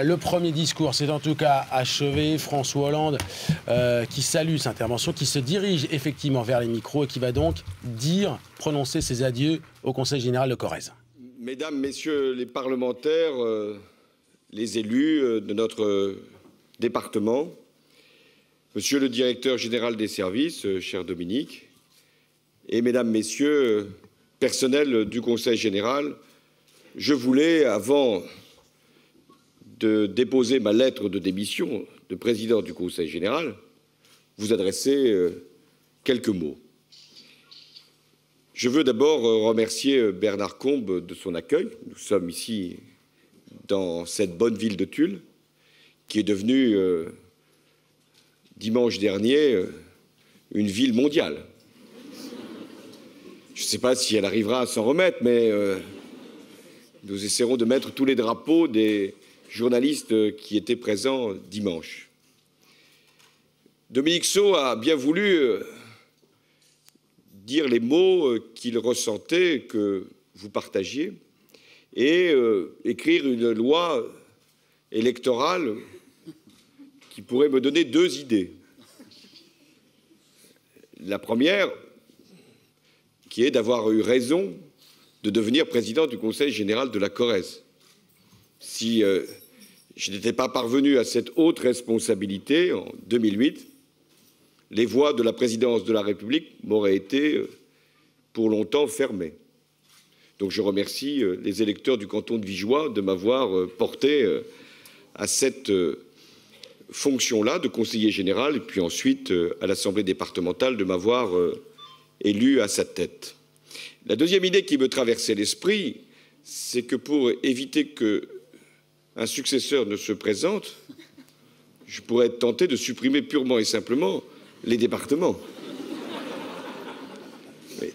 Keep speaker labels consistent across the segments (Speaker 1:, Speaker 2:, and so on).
Speaker 1: Le premier discours, c'est en tout cas achevé. François Hollande qui salue cette intervention, qui se dirige effectivement vers les micros et qui va donc prononcer ses adieux au Conseil général de Corrèze.
Speaker 2: Mesdames, Messieurs les parlementaires, les élus de notre département, Monsieur le directeur général des services, cher Dominique, et Mesdames, Messieurs, personnel du Conseil général, je voulais, avant de déposer ma lettre de démission de président du Conseil général, vous adresser quelques mots. Je veux d'abord remercier Bernard Combe de son accueil. Nous sommes ici dans cette bonne ville de Tulle, qui est devenue dimanche dernier une ville mondiale. Je ne sais pas si elle arrivera à s'en remettre, mais nous essaierons de mettre tous les drapeaux des journalistes qui étaient présents dimanche. Dominique Ceau a bien voulu dire les mots qu'il ressentait, que vous partagiez, et écrire une loi électorale qui pourrait me donner deux idées. La première, qui est d'avoir eu raison de devenir président du Conseil général de la Corrèze. Si je n'étais pas parvenu à cette haute responsabilité en 2008, les voies de la présidence de la République m'auraient été pour longtemps fermées. Donc je remercie les électeurs du canton de Vigeois de m'avoir porté à cette fonction-là de conseiller général et puis ensuite à l'Assemblée départementale de m'avoir élu à sa tête. La deuxième idée qui me traversait l'esprit, c'est que pour éviter qu'un successeur ne se présente, je pourrais être tenté de supprimer purement et simplement les départements. Mais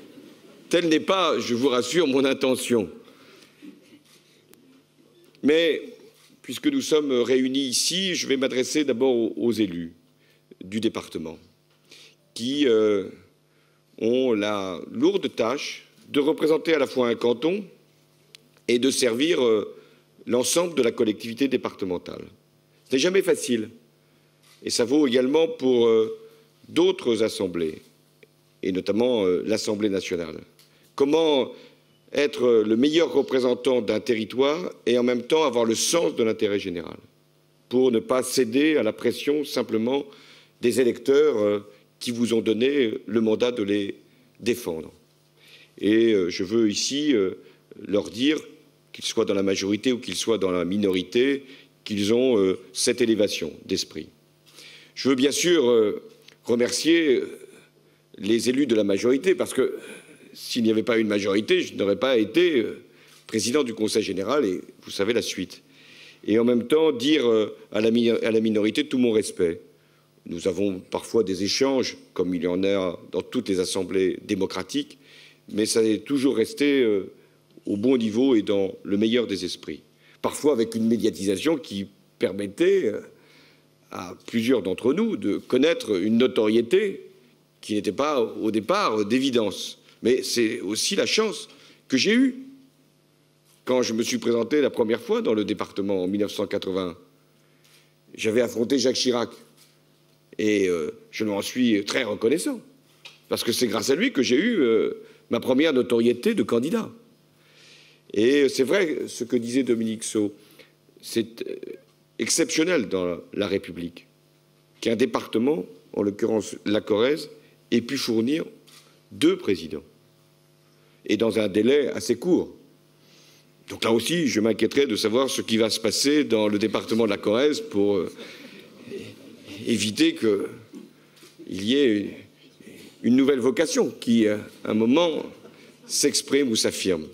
Speaker 2: telle n'est pas, je vous rassure, mon intention. Mais puisque nous sommes réunis ici, je vais m'adresser d'abord aux élus du département qui ont la lourde tâche de représenter à la fois un canton et de servir l'ensemble de la collectivité départementale. Ce n'est jamais facile. Et ça vaut également pour d'autres assemblées, et notamment l'Assemblée nationale. Comment être le meilleur représentant d'un territoire et en même temps avoir le sens de l'intérêt général, pour ne pas céder à la pression simplement des électeurs qui vous ont donné le mandat de les défendre. Et je veux ici leur dire, qu'ils soient dans la majorité ou qu'ils soient dans la minorité, qu'ils ont cette élévation d'esprit. Je veux bien sûr remercier les élus de la majorité, parce que s'il n'y avait pas eu une majorité, je n'aurais pas été président du Conseil général, et vous savez la suite. Et en même temps, dire à la minorité tout mon respect. Nous avons parfois des échanges, comme il y en a dans toutes les assemblées démocratiques, mais ça est toujours resté au bon niveau et dans le meilleur des esprits. Parfois avec une médiatisation qui permettait à plusieurs d'entre nous de connaître une notoriété qui n'était pas au départ d'évidence. Mais c'est aussi la chance que j'ai eue quand je me suis présenté la première fois dans le département en 1981. J'avais affronté Jacques Chirac et je m'en suis très reconnaissant parce que c'est grâce à lui que j'ai eu ma première notoriété de candidat. Et c'est vrai ce que disait Dominique Ceau, c'est exceptionnel dans la République qu'un département, en l'occurrence la Corrèze, ait pu fournir 2 présidents et dans un délai assez court. Donc là aussi, je m'inquiéterais de savoir ce qui va se passer dans le département de la Corrèze pour éviter qu'il y ait une nouvelle vocation qui, à un moment, s'exprime ou s'affirme.